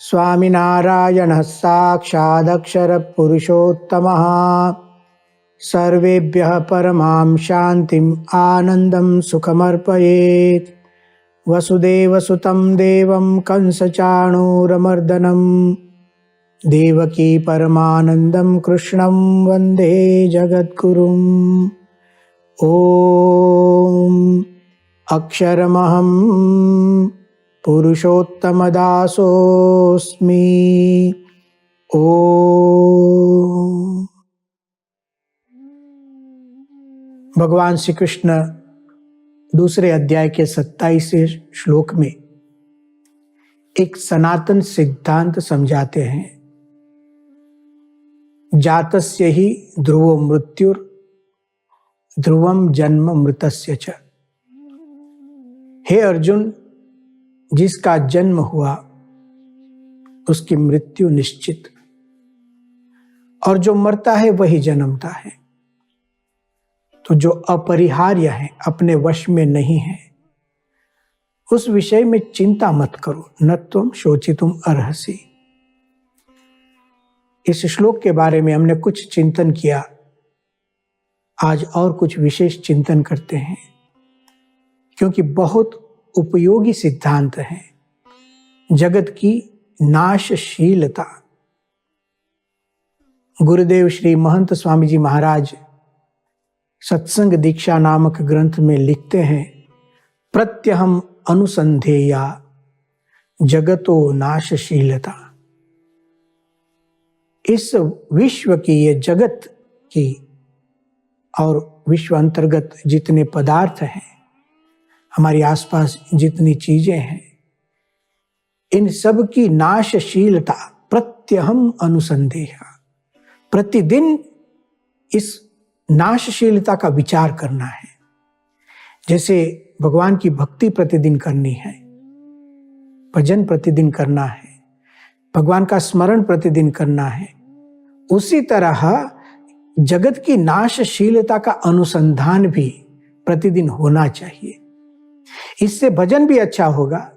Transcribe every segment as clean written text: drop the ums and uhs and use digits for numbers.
स्वामिनारायणः साक्षादक्षरपुरुषोत्तमः सर्वेभ्यः परमां शान्तिम् आनन्दं सुखमर्पयेत्। वसुदेवसुतं देवं कंसचाणूरमर्दनं देवकी परमानन्दं कृष्णं वन्दे जगद्गुरुम्। ॐ अक्षरमहं पुरुषोत्तमदासोऽस्मि। ॐ भगवान श्री कृष्ण दूसरे अध्याय के 27वें श्लोक में एक सनातन सिद्धांत समझाते हैं। जातस्य ही ध्रुवो मृत्युर ध्रुवम जन्म मृतस्य च। हे अर्जुन, जिसका जन्म हुआ उसकी मृत्यु निश्चित, और जो मरता है वही जन्मता है। तो जो अपरिहार्य है, अपने वश में नहीं है, उस विषय में चिंता मत करो। न त्वं शोचितुम अर्हसि। इस श्लोक के बारे में हमने कुछ चिंतन किया। आज और कुछ विशेष चिंतन करते हैं, क्योंकि बहुत उपयोगी सिद्धांत है। जगत की नाशशीलता। गुरुदेव श्री महंत स्वामी जी महाराज सत्संग दीक्षा नामक ग्रंथ में लिखते हैं, प्रत्यहम अनुसंधेया जगतो नाशशीलता। इस विश्व की, ये जगत की और विश्व अंतर्गत जितने पदार्थ हैं, हमारे आसपास जितनी चीजें हैं, इन सब की नाशशीलता प्रत्यहम अनुसंधेया। प्रतिदिन इस नाशशीलता का विचार करना है। जैसे भगवान की भक्ति प्रतिदिन करनी है, भजन प्रतिदिन करना है, भगवान का स्मरण प्रतिदिन करना है, उसी तरह जगत की नाशशीलता का अनुसंधान भी प्रतिदिन होना चाहिए। इससे भजन भी अच्छा होगा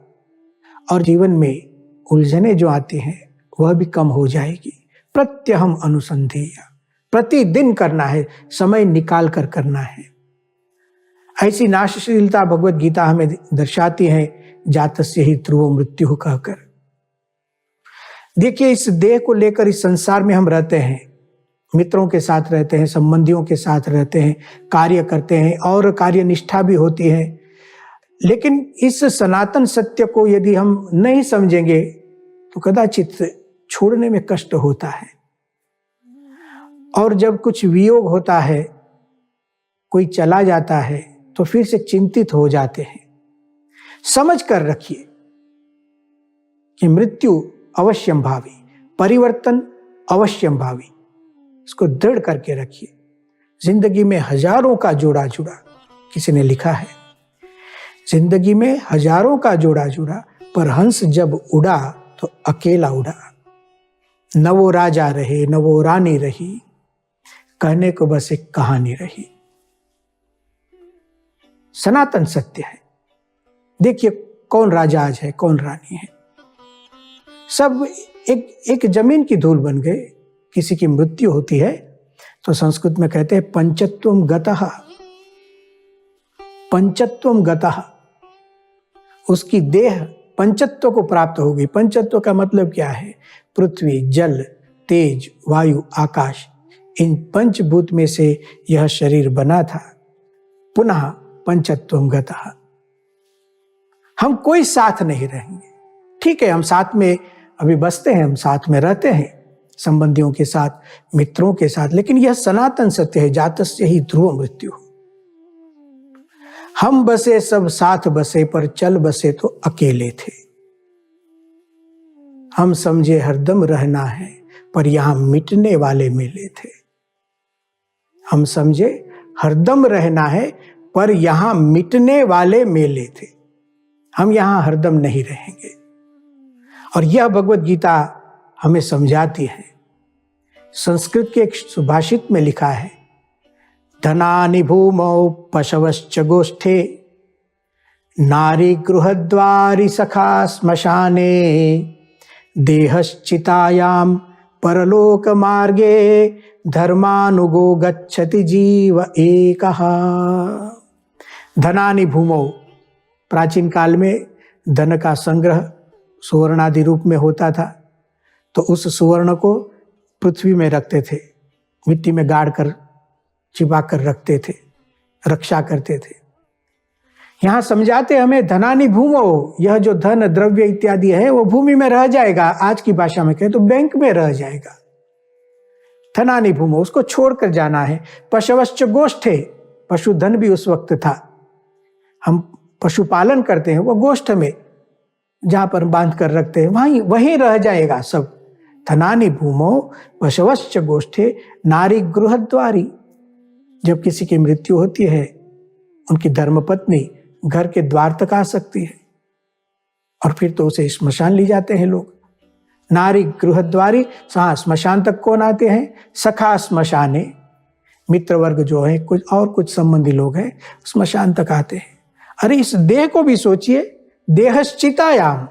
और जीवन में उलझने जो आती हैं वह भी कम हो जाएगी। प्रत्यहम अनुसंधेया, प्रतिदिन करना है, समय निकाल कर करना है। ऐसी नाशशीलता भगवत गीता हमें दर्शाती है, जातस्य ही ध्रुवो मृत्यु कहकर। देखिए, इस देह को लेकर इस संसार में हम रहते हैं, मित्रों के साथ रहते हैं, संबंधियों के साथ रहते हैं, कार्य करते हैं और कार्य निष्ठा भी होती है। लेकिन इस सनातन सत्य को यदि हम नहीं समझेंगे तो कदाचित छोड़ने में कष्ट होता है। और जब कुछ वियोग होता है, कोई चला जाता है, तो फिर से चिंतित हो जाते हैं। समझ कर रखिए कि मृत्यु अवश्यम भावी, परिवर्तन अवश्यम भावी। इसको दृढ़ करके रखिए। जिंदगी में हजारों का जोड़ा जुड़ा, किसी ने लिखा है, जिंदगी में हजारों का जोड़ा जुड़ा, पर हंस जब उड़ा तो अकेला उड़ा। न वो राजा रहे, न वो रानी रही, कहने को बस एक कहानी रही। सनातन सत्य है। देखिए, कौन राजा आज है, कौन रानी है, सब एक जमीन की धूल बन गए। किसी की मृत्यु होती है तो संस्कृत में कहते हैं पंचत्वम गतः, पंचत्वम गतः। उसकी देह पंचत्व को प्राप्त होगी। पंचत्व का मतलब क्या है? पृथ्वी, जल, तेज, वायु, आकाश, इन पंचभूत में से यह शरीर बना था। पुनः पंचत्वम गतः। हम कोई साथ नहीं रहेंगे। ठीक है, हम साथ में अभी बसते हैं, हम साथ में रहते हैं, संबंधियों के साथ, मित्रों के साथ, लेकिन यह सनातन सत्य है, जातस्य ही ध्रुव मृत्यु। हम बसे सब साथ बसे, पर चल बसे तो अकेले थे। हम समझे हरदम रहना है, पर यहां मिटने वाले मिले थे। हम समझे हरदम रहना है, पर यहां मिटने वाले मेले थे। हम यहां हरदम नहीं रहेंगे। और यह भगवत गीता हमें समझाती है। संस्कृत के एक सुभाषित में लिखा है, धनानि भूमौ पशवश्च गोष्ठे नारी गृहद्वारि सखा श्मशाने देहश्चितायाम परलोक मार्गे धर्मानुगो गच्छति जीव एकः। धनानि भूमौ, प्राचीन काल में धन का संग्रह सुवर्ण आदि रूप में होता था, तो उस सुवर्ण को पृथ्वी में रखते थे, मिट्टी में गाड़ कर छिपा कर रखते थे, रक्षा करते थे। यहाँ समझाते हमें धनानि भूमौ, यह जो धन द्रव्य इत्यादि है वो भूमि में रह जाएगा, आज की भाषा में कहें तो बैंक में रह जाएगा। धनानि भूमौ, उसको छोड़कर जाना है। पशवश्च गोष्ठे, पशुधन भी उस वक्त था, हम पशुपालन करते हैं, वो गोष्ठ में जहां पर बांध कर रखते हैं वहीं रह जाएगा सब। धनानि भूमौ पशवश्च गोष्ठे नारी गृहद्वारी, जब किसी की मृत्यु होती है उनकी धर्मपत्नी घर के द्वार तक आ सकती है, और फिर तो उसे स्मशान ले जाते हैं लोग। नारी गृहद्वारी, स्मशान तक कौन आते हैं? सखा स्मशाने, मित्र वर्ग जो है, कुछ संबंधी लोग हैं, स्मशान तक आते हैं। अरे इस देह को भी सोचिए, देहश्चितायाम,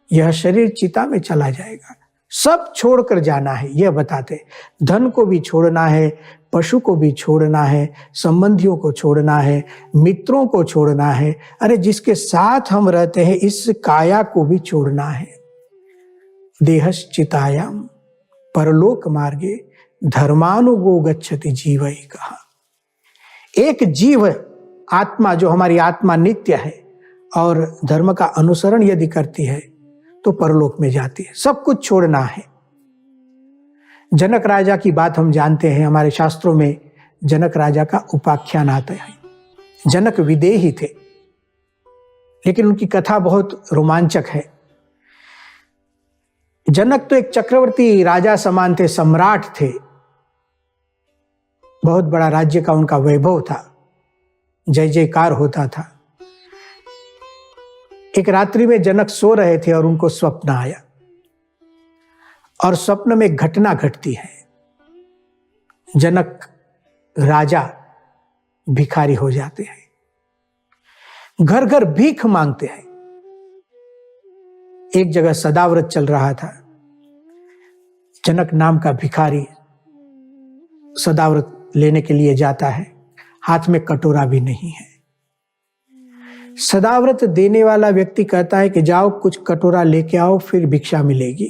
यह शरीर चिता में चला जाएगा, सब छोड़कर जाना है, यह बताते। धन को भी छोड़ना है, पशु को भी छोड़ना है, संबंधियों को छोड़ना है, मित्रों को छोड़ना है, अरे जिसके साथ हम रहते हैं इस काया को भी छोड़ना है। देहश्चितायाम परलोक मार्गे धर्मानुगो गच्छति जीव एकः। एक जीव आत्मा, जो हमारी आत्मा नित्य है और धर्म का अनुसरण यदि करती है तो परलोक में जाती है। सब कुछ छोड़ना है। जनक राजा की बात हम जानते हैं, हमारे शास्त्रों में जनक राजा का उपाख्यान आता है। जनक विदेही थे, लेकिन उनकी कथा बहुत रोमांचक है। जनक तो एक चक्रवर्ती राजा समान थे, सम्राट थे, बहुत बड़ा राज्य का उनका वैभव था, जय जयकार होता था। एक रात्रि में जनक सो रहे थे और उनको स्वप्न आया, और स्वप्न में घटना घटती है। जनक राजा भिखारी हो जाते हैं, घर घर भीख मांगते हैं। एक जगह सदाव्रत चल रहा था, जनक नाम का भिखारी सदाव्रत लेने के लिए जाता है, हाथ में कटोरा भी नहीं है। सदाव्रत देने वाला व्यक्ति कहता है कि जाओ कुछ कटोरा लेके आओ, फिर भिक्षा मिलेगी।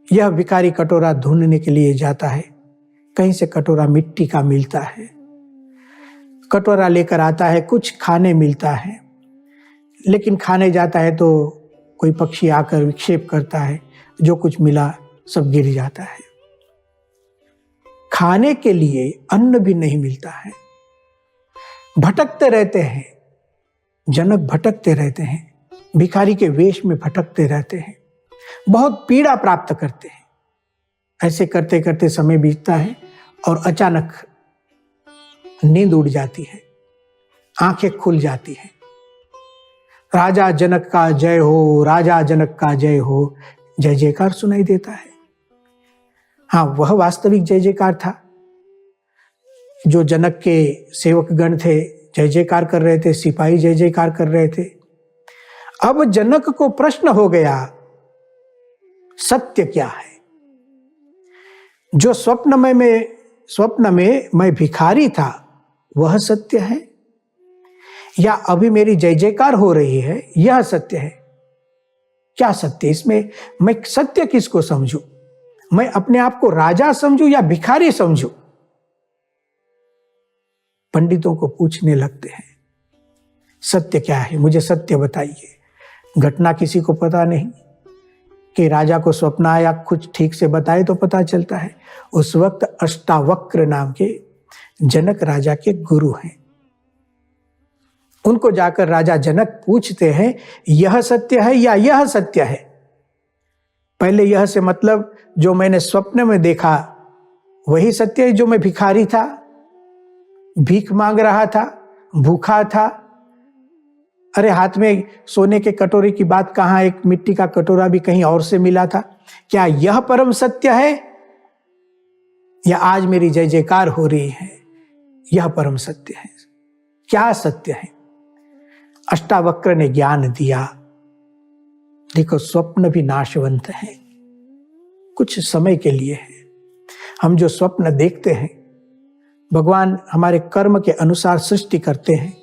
यह भिखारी कटोरा ढूंढने के लिए जाता है, कहीं से कटोरा मिट्टी का मिलता है, कटोरा लेकर आता है, कुछ खाने मिलता है, लेकिन खाने जाता है तो कोई पक्षी आकर विक्षेप करता है, जो कुछ मिला सब गिर जाता है। खाने के लिए अन्न भी नहीं मिलता है। भटकते रहते हैं, जनक भटकते रहते हैं, भिखारी के वेश में भटकते रहते हैं, बहुत पीड़ा प्राप्त करते हैं। ऐसे करते करते समय बीतता है और अचानक नींद उड़ जाती है, आंखें खुल जाती हैं। राजा जनक का जय हो, राजा जनक का जय हो, जय जयकार सुनाई देता है। हाँ, वह वास्तविक जय जयकार था। जो जनक के सेवक गण थे जय जयकार कर रहे थे, सिपाही जय जयकार कर रहे थे। अब जनक को प्रश्न हो गया, सत्य क्या है? जो स्वप्न में मैं भिखारी था, वह सत्य है, या अभी मेरी जय जयकार हो रही है, यह सत्य है? क्या सत्य? इसमें मैं सत्य किसको समझूं? मैं अपने आप को राजा समझूं या भिखारी समझूं? पंडितों को पूछने लगते हैं, सत्य क्या है, मुझे सत्य बताइए। घटना किसी को पता नहीं कि राजा को स्वप्न आया, कुछ ठीक से बताए तो पता चलता है। उस वक्त अष्टावक्र नाम के जनक राजा के गुरु हैं। उनको जाकर राजा जनक पूछते हैं, यह सत्य है या यह सत्य है? पहले यह से मतलब जो मैंने स्वप्न में देखा वही सत्य है, जो मैं भिखारी था, भीख मांग रहा था, भूखा था। अरे हाथ में सोने के कटोरे की बात कहाँ, एक मिट्टी का कटोरा भी कहीं और से मिला था। क्या यह परम सत्य है, या आज मेरी जय जयकार हो रही है, यह परम सत्य है? क्या सत्य है? अष्टावक्र ने ज्ञान दिया, देखो स्वप्न भी नाशवंत है, कुछ समय के लिए है। हम जो स्वप्न देखते हैं, भगवान हमारे कर्म के अनुसार सृष्टि करते हैं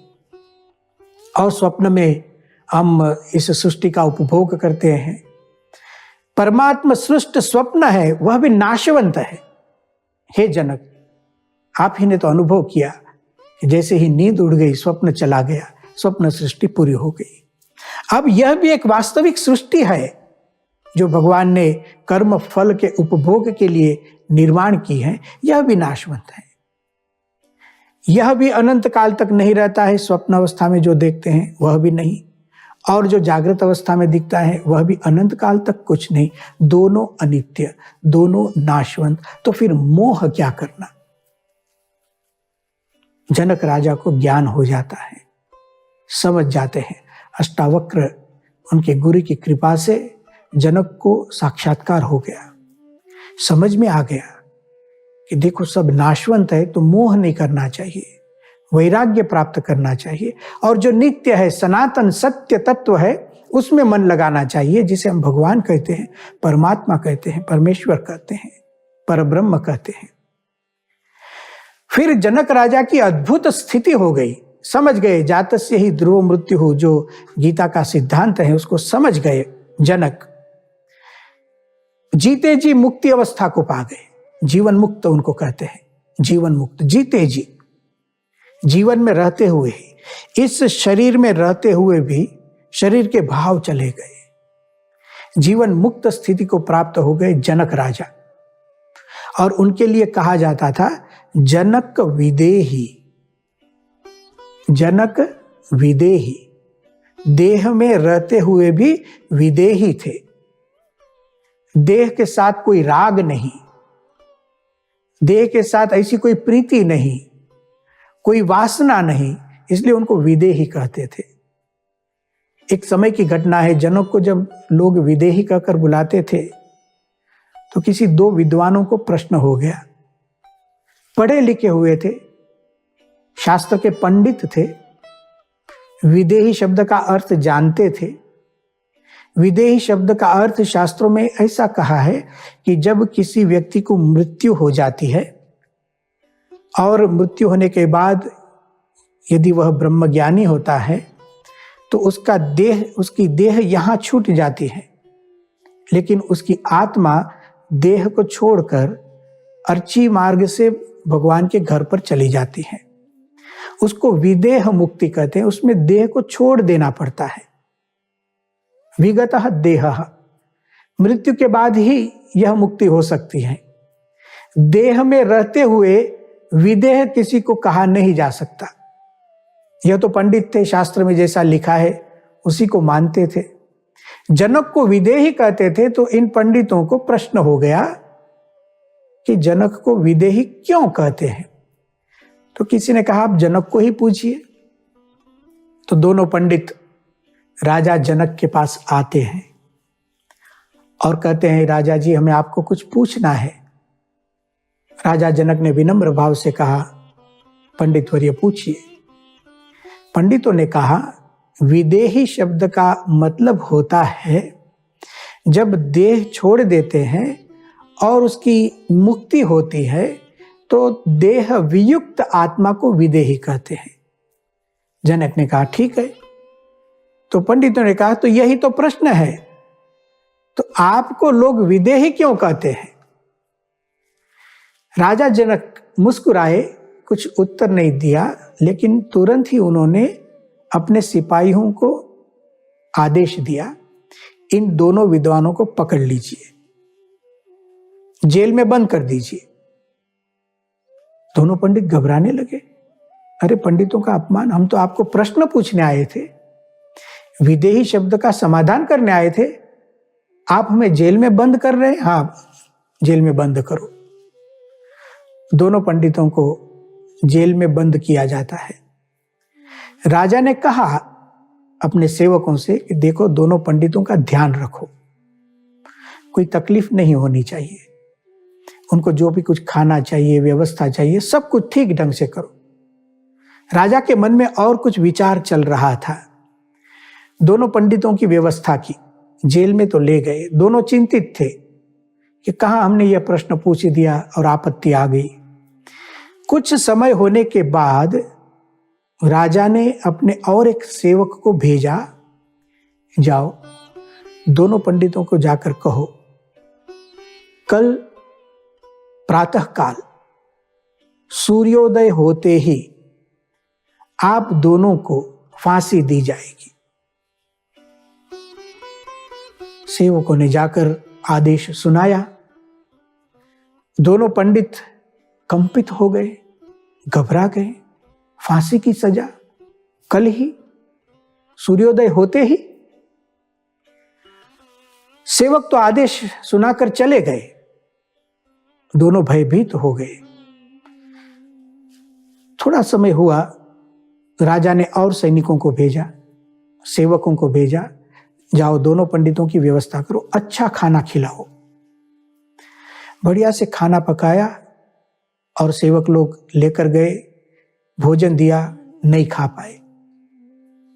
और स्वप्न में हम इस सृष्टि का उपभोग करते हैं। परमात्मा सृष्ट स्वप्न है, वह भी नाशवंत है। हे जनक, आप ही ने तो अनुभव किया कि जैसे ही नींद उड़ गई, स्वप्न चला गया, स्वप्न सृष्टि पूरी हो गई। अब यह भी एक वास्तविक सृष्टि है जो भगवान ने कर्म फल के उपभोग के लिए निर्माण की है, यह भी नाशवंत है। यह भी अनंत काल तक नहीं रहता है। स्वप्न अवस्था में जो देखते हैं वह भी नहीं, और जो जागृत अवस्था में दिखता है वह भी अनंत काल तक कुछ नहीं। दोनों अनित्य, दोनों नाशवंत। तो फिर मोह क्या करना? जनक राजा को ज्ञान हो जाता है, समझ जाते हैं। अष्टावक्र उनके गुरु की कृपा से जनक को साक्षात्कार हो गया, समझ में आ गया कि देखो सब नाशवंत है, तो मोह नहीं करना चाहिए, वैराग्य प्राप्त करना चाहिए, और जो नित्य है, सनातन सत्य तत्व है, उसमें मन लगाना चाहिए, जिसे हम भगवान कहते हैं, परमात्मा कहते हैं, परमेश्वर कहते हैं, परब्रह्म कहते हैं। फिर जनक राजा की अद्भुत स्थिति हो गई, समझ गए। जातस्य ही ध्रुव मृत्यु हो, जो गीता का सिद्धांत है, उसको समझ गए जनक। जीते जी मुक्ति अवस्था को पा गए। जीवन मुक्त उनको कहते हैं, जीवन मुक्त। जीते जी, जीवन में रहते हुए ही, इस शरीर में रहते हुए भी शरीर के भाव चले गए। जीवन मुक्त स्थिति को प्राप्त हो गए जनक राजा। और उनके लिए कहा जाता था जनक विदेही। जनक विदेही, देह में रहते हुए भी विदेही थे। देह के साथ कोई राग नहीं, देह के साथ ऐसी कोई प्रीति नहीं, कोई वासना नहीं, इसलिए उनको विदेही कहते थे। एक समय की घटना है, जनक को जब लोग विदेही कहकर बुलाते थे तो किसी दो विद्वानों को प्रश्न हो गया। पढ़े लिखे हुए थे, शास्त्र के पंडित थे, विदेही शब्द का अर्थ जानते थे। विदेही शब्द का अर्थ शास्त्रों में ऐसा कहा है कि जब किसी व्यक्ति को मृत्यु हो जाती है और मृत्यु होने के बाद यदि वह ब्रह्मज्ञानी होता है तो उसकी देह यहाँ छूट जाती है, लेकिन उसकी आत्मा देह को छोड़कर अर्ची मार्ग से भगवान के घर पर चली जाती है। उसको विदेह मुक्ति कहते हैं। उसमें देह को छोड़ देना पड़ता है। विगतः देहः, मृत्यु के बाद ही यह मुक्ति हो सकती है। देह में रहते हुए विदेह किसी को कहा नहीं जा सकता। यह तो पंडित थे, शास्त्र में जैसा लिखा है उसी को मानते थे। जनक को विदेही कहते थे, तो इन पंडितों को प्रश्न हो गया कि जनक को विदेही क्यों कहते हैं। तो किसी ने कहा आप जनक को ही पूछिए। तो दोनों पंडित राजा जनक के पास आते हैं और कहते हैं राजा जी, हमें आपको कुछ पूछना है। राजा जनक ने विनम्र भाव से कहा पंडित वर्य पूछिए। पंडितों ने कहा विदेही शब्द का मतलब होता है जब देह छोड़ देते हैं और उसकी मुक्ति होती है तो देह वियुक्त आत्मा को विदेही कहते हैं। जनक ने कहा ठीक है। तो पंडितों ने कहा तो यही तो प्रश्न है, तो आपको लोग विदेही क्यों कहते हैं? राजा जनक मुस्कुराए, कुछ उत्तर नहीं दिया, लेकिन तुरंत ही उन्होंने अपने सिपाहियों को आदेश दिया इन दोनों विद्वानों को पकड़ लीजिए, जेल में बंद कर दीजिए। दोनों पंडित घबराने लगे। अरे पंडितों का अपमान, हम तो आपको प्रश्न पूछने आए थे, विदेही शब्द का समाधान करने आए थे, आप हमें जेल में बंद कर रहे हैं। हाँ, जेल में बंद करो। दोनों पंडितों को जेल में बंद किया जाता है। राजा ने कहा अपने सेवकों से कि देखो दोनों पंडितों का ध्यान रखो, कोई तकलीफ नहीं होनी चाहिए, उनको जो भी कुछ खाना चाहिए, व्यवस्था चाहिए, सब कुछ ठीक ढंग से करो। राजा के मन में और कुछ विचार चल रहा था। दोनों पंडितों की व्यवस्था की, जेल में तो ले गए। दोनों चिंतित थे कि कहाँ हमने यह प्रश्न पूछ दिया और आपत्ति आ गई। कुछ समय होने के बाद राजा ने अपने और एक सेवक को भेजा, जाओ दोनों पंडितों को जाकर कहो कल प्रातः काल सूर्योदय होते ही आप दोनों को फांसी दी जाएगी। सेवकों ने जाकर आदेश सुनाया। दोनों पंडित कंपित हो गए, घबरा गए। फांसी की सजा कल ही, सूर्योदय होते ही। सेवक तो आदेश सुनाकर चले गए, दोनों भयभीत हो गए। थोड़ा समय हुआ, राजा ने और सैनिकों को भेजा, सेवकों को भेजा, जाओ दोनों पंडितों की व्यवस्था करो, अच्छा खाना खिलाओ। बढ़िया से खाना पकाया और सेवक लोग लेकर गए, भोजन दिया, नहीं खा पाए।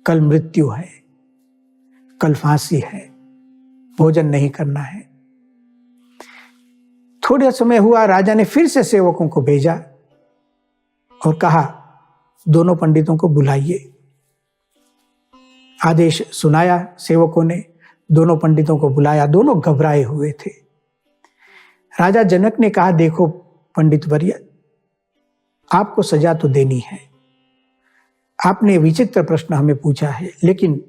कल मृत्यु है, कल फांसी है, भोजन नहीं करना है। थोड़ा समय हुआ, राजा ने फिर से सेवकों को भेजा और कहा दोनों पंडितों को बुलाइए। आदेश सुनाया सेवकों ने, दोनों पंडितों को बुलाया। दोनों घबराए हुए थे। राजा जनक ने कहा, देखो पंडित वर्य, आपको सजा तो देनी है। आपने विचित्र प्रश्न हमें पूछा है, लेकिन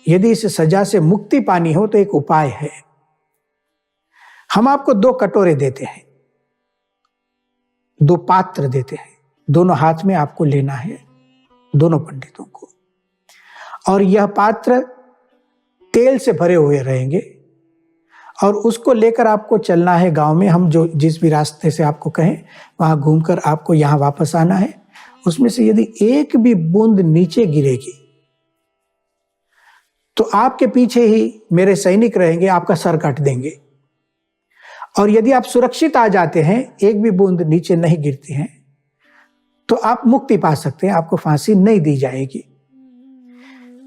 यदि इस सजा से मुक्ति पानी हो तो एक उपाय है। हम आपको 2 कटोरे देते हैं, 2 पात्र देते हैं, दोनों हाथ में आपको लेना है, दोनों पंडितों को। और यह पात्र तेल से भरे हुए रहेंगे और उसको लेकर आपको चलना है गांव में। हम जो जिस भी रास्ते से आपको कहें वहां घूमकर आपको यहां वापस आना है। उसमें से यदि एक भी बूंद नीचे गिरेगी तो आपके पीछे ही मेरे सैनिक रहेंगे, आपका सर काट देंगे। और यदि आप सुरक्षित आ जाते हैं, एक भी बूंद नीचे नहीं गिरती है, तो आप मुक्ति पा सकते हैं, आपको फांसी नहीं दी जाएगी।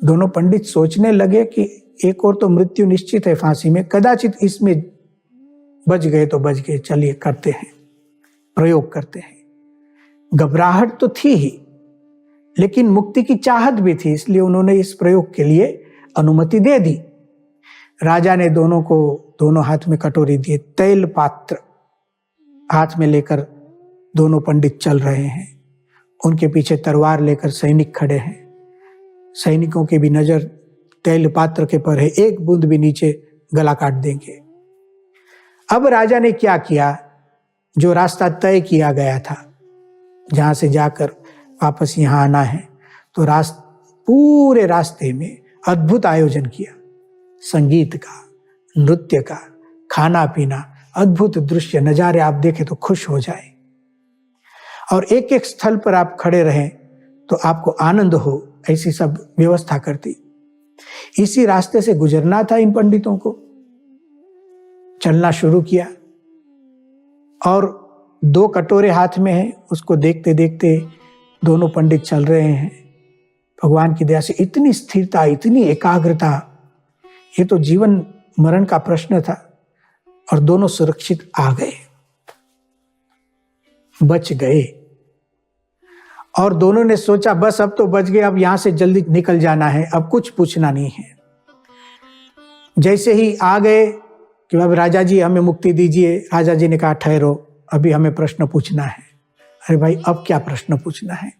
दोनों पंडित सोचने लगे कि एक और तो मृत्यु निश्चित है फांसी में, कदाचित इसमें बच गए तो बच गए, चलिए करते हैं, प्रयोग करते हैं। घबराहट तो थी ही, लेकिन मुक्ति की चाहत भी थी, इसलिए उन्होंने इस प्रयोग के लिए अनुमति दे दी। राजा ने दोनों को दोनों हाथ में कटोरी दिए, तैल पात्र हाथ में लेकर दोनों पंडित चल रहे हैं। उनके पीछे तलवार लेकर सैनिक खड़े हैं। सैनिकों की भी नजर तैल पात्र के पर है, एक बूंद भी नीचे गला काट देंगे। अब राजा ने क्या किया, जो रास्ता तय किया गया था, जहां से जाकर वापस यहां आना है, तो पूरे रास्ते में अद्भुत आयोजन किया। संगीत का, नृत्य का, खाना पीना, अद्भुत दृश्य नजारे आप देखें तो खुश हो जाए। और एक एक स्थल पर आप खड़े रहें तो आपको आनंद हो, ऐसी सब व्यवस्था करती। इसी रास्ते से गुजरना था इन पंडितों को। चलना शुरू किया और 2 कटोरे हाथ में है, उसको देखते देखते दोनों पंडित चल रहे हैं। भगवान की दया से इतनी स्थिरता, इतनी एकाग्रता, ये तो जीवन मरण का प्रश्न था। और दोनों सुरक्षित आ गए, बच गए। और दोनों ने सोचा बस अब तो बच गए, अब यहां से जल्दी निकल जाना है, अब कुछ पूछना नहीं है। जैसे ही आ गए कि अब राजा जी हमें मुक्ति दीजिए, राजा जी ने कहा ठहरो, अभी हमें प्रश्न पूछना है। अरे भाई, अब क्या प्रश्न पूछना है?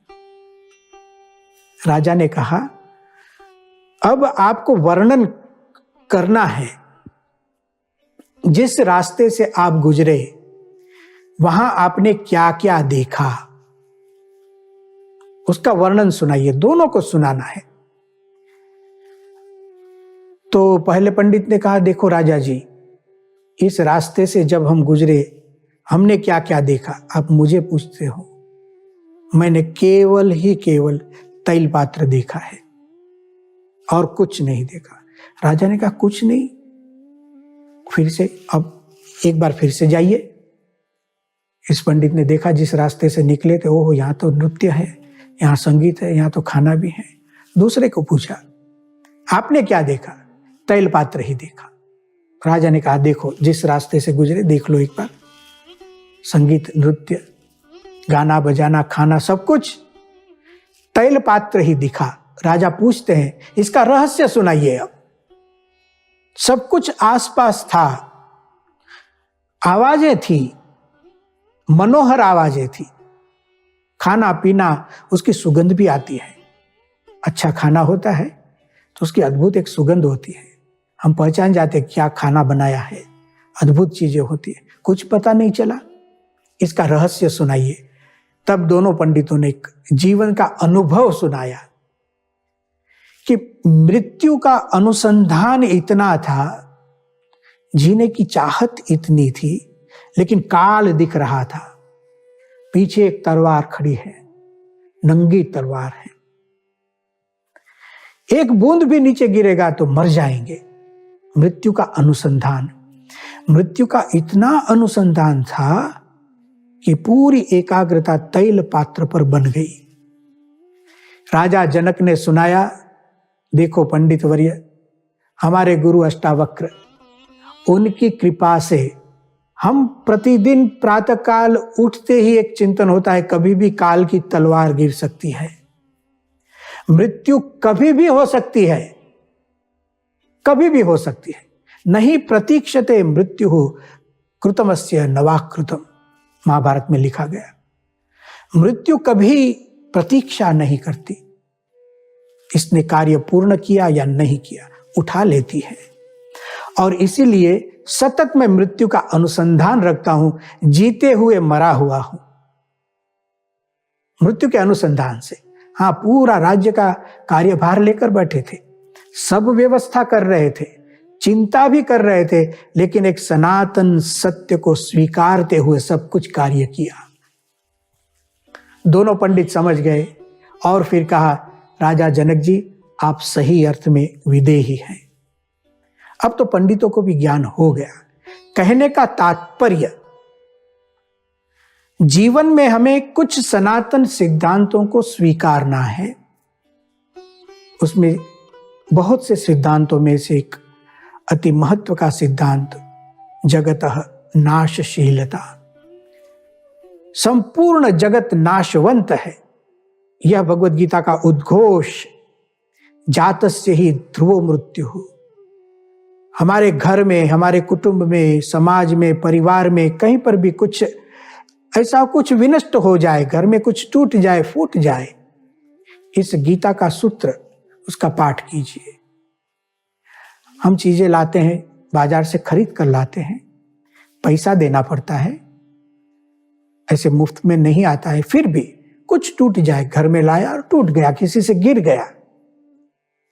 राजा ने कहा अब आपको वर्णन करना है, जिस रास्ते से आप गुजरे वहां आपने क्या क्या देखा, उसका वर्णन सुनाइए, दोनों को सुनाना है। तो पहले पंडित ने कहा देखो राजा जी, इस रास्ते से जब हम गुजरे हमने क्या क्या देखा आप मुझे पूछते हो? मैंने केवल तैल पात्र देखा है और कुछ नहीं देखा। राजा ने कहा कुछ नहीं, फिर से अब एक बार फिर से जाइए। इस पंडित ने देखा जिस रास्ते से निकले थे, ओह यहाँ तो नृत्य है, यहाँ संगीत है, यहाँ तो खाना भी है। दूसरे को पूछा आपने क्या देखा? तैल पात्र ही देखा। राजा ने कहा, देखो जिस रास्ते से गुजरे देख लो एक बार, संगीत, नृत्य, गाना बजाना, खाना, सब कुछ तैल पात्र ही दिखा। राजा पूछते हैं, इसका रहस्य सुनाइए। अब सब कुछ आसपास था, आवाजें थी, मनोहर आवाजें थी, खाना पीना, उसकी सुगंध भी आती है। अच्छा खाना होता है तो उसकी अद्भुत एक सुगंध होती है, हम पहचान जाते क्या खाना बनाया है, अद्भुत चीजें होती है। कुछ पता नहीं चला, इसका रहस्य सुनाइए। तब दोनों पंडितों ने एक जीवन का अनुभव सुनाया कि मृत्यु का अनुसंधान इतना था, जीने की चाहत इतनी थी, लेकिन काल दिख रहा था। पीछे एक तलवार खड़ी है, नंगी तलवार है, एक बूंद भी नीचे गिरेगा तो मर जाएंगे। मृत्यु का अनुसंधान, मृत्यु का इतना अनुसंधान था कि पूरी एकाग्रता तैल पात्र पर बन गई। राजा जनक ने सुनाया, देखो पंडित वर्य, हमारे गुरु अष्टावक्र, उनकी कृपा से हम प्रतिदिन प्रातःकाल उठते ही एक चिंतन होता है, कभी भी काल की तलवार गिर सकती है, मृत्यु कभी भी हो सकती है, कभी भी हो सकती है। नहीं प्रतीक्षते मृत्यु हो कृतमस्य नवाकृतम, महाभारत में लिखा गया। मृत्यु कभी प्रतीक्षा नहीं करती, इसने कार्य पूर्ण किया या नहीं किया, उठा लेती है। और इसीलिए सतत मैं मृत्यु का अनुसंधान रखता हूं, जीते हुए मरा हुआ हूं, मृत्यु के अनुसंधान से। हाँ, पूरा राज्य का कार्यभार लेकर बैठे थे, सब व्यवस्था कर रहे थे, चिंता भी कर रहे थे, लेकिन एक सनातन सत्य को स्वीकारते हुए सब कुछ कार्य किया। दोनों पंडित समझ गए और फिर कहा, राजा जनक जी आप सही अर्थ में विदेही हैं। अब तो पंडितों को भी ज्ञान हो गया। कहने का तात्पर्य, जीवन में हमें कुछ सनातन सिद्धांतों को स्वीकारना है। उसमें बहुत से सिद्धांतों में से एक अति महत्व का सिद्धांत जगतः नाशशीलता। संपूर्ण जगत नाशवंत है, यह भगवद गीता का उद्घोष। जातस्य ही ध्रुवो मृत्यु। हमारे घर में, हमारे कुटुंब में, समाज में, परिवार में, कहीं पर भी कुछ ऐसा कुछ विनष्ट हो जाए, घर में कुछ टूट जाए, फूट जाए, इस गीता का सूत्र, उसका पाठ कीजिए। हम चीजें लाते हैं, बाजार से खरीद कर लाते हैं, पैसा देना पड़ता है, ऐसे मुफ्त में नहीं आता है। फिर भी कुछ टूट जाए, घर में लाया और टूट गया, किसी से गिर गया,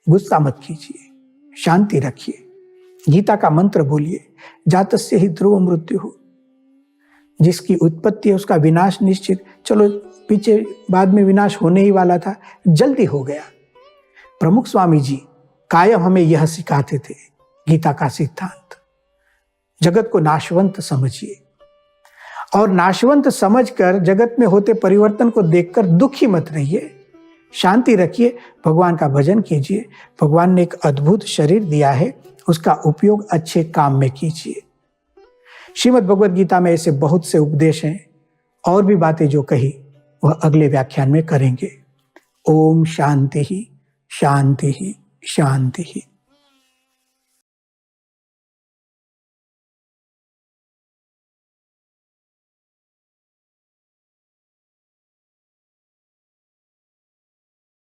गुस्सा मत कीजिए, शांति रखिए, गीता का मंत्र बोलिए, जातस्य ही ध्रुव मृत्यु हो। जिसकी उत्पत्ति है उसका विनाश निश्चित। चलो पीछे बाद में विनाश होने ही वाला था, जल्दी हो गया। प्रमुख स्वामी जी कायम हमें यह सिखाते थे, गीता का सिद्धांत। जगत को नाशवंत समझिए और नाशवंत समझकर जगत में होते परिवर्तन को देखकर दुखी मत रहिए, शांति रखिए, भगवान का भजन कीजिए। भगवान ने एक अद्भुत शरीर दिया है, उसका उपयोग अच्छे काम में कीजिए। श्रीमद् भगवद गीता में ऐसे बहुत से उपदेश हैं, और भी बातें जो कही वह अगले व्याख्यान में करेंगे। ओम शांति ही शांति ही शांति ही।